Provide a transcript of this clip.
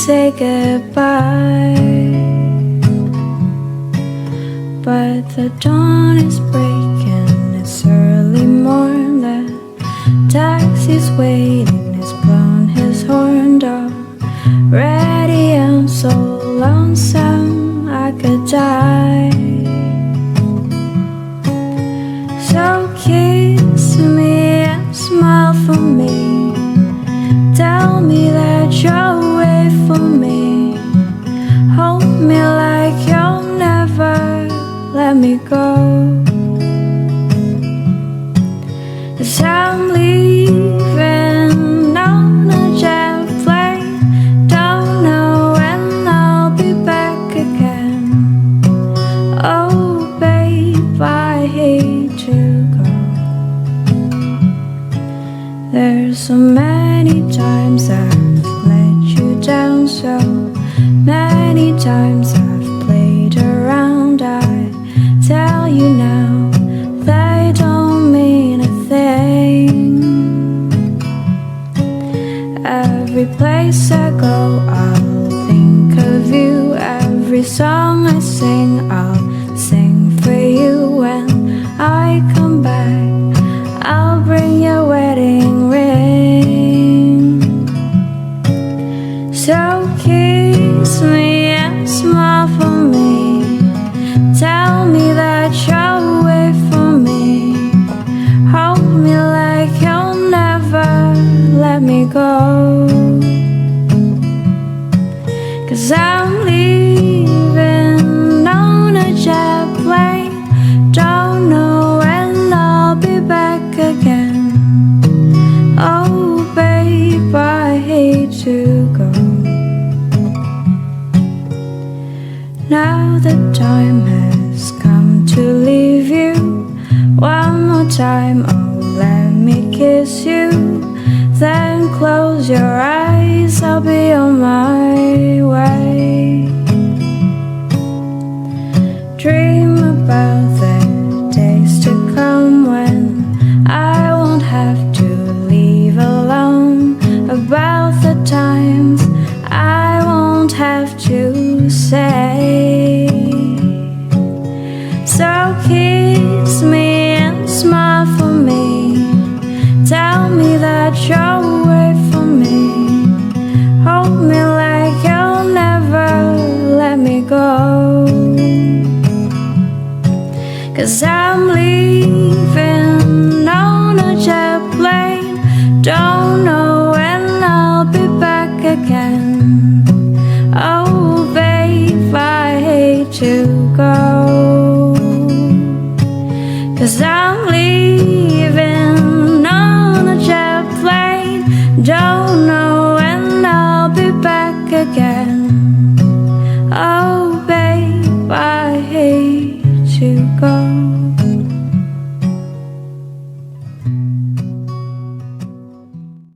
say goodbye, but the dawn is breaking. It's early morn. The taxi's waiting. He's blown his horn already. I'm so lonesome I could die. So kiss me and smile for me. Tell me that you'll wait for me. Hold me like you'll never let me go. 'Cause I'm leaving on a jet plane. Don't know when I'll be back again. Oh babe, I hate to go. There's so many times I've let you down, so many times I've played around. I tell you now, they don't mean a thing. Every place I go, I'll think of you. Every song I sing, I'll sing for you. When I come back, I'll bring your wedding ring. So kiss me and smile for me. Tell me that you'll wait for me. Hold me like you'll never let me go. 'Cause I'm leaving on a jet plane. Don't know when I'll be back again. Oh babe, I hate to go. Now the time has come to leave you. One more time, oh let me kiss you. Then close your eyes, I'll be on my way. Dream about the days to come when I won't have to leave alone. About the times I won't have to say. So kiss me and smile for me. Tell me that you'll wait for me. Hold me like you'll never let me go. 'Cause I'm leaving on a jet plane. Don't know when I'll be back again. Oh babe, I hate to go. 'Cause I'm leaving on a jet plane. Don't know when I'll be back again.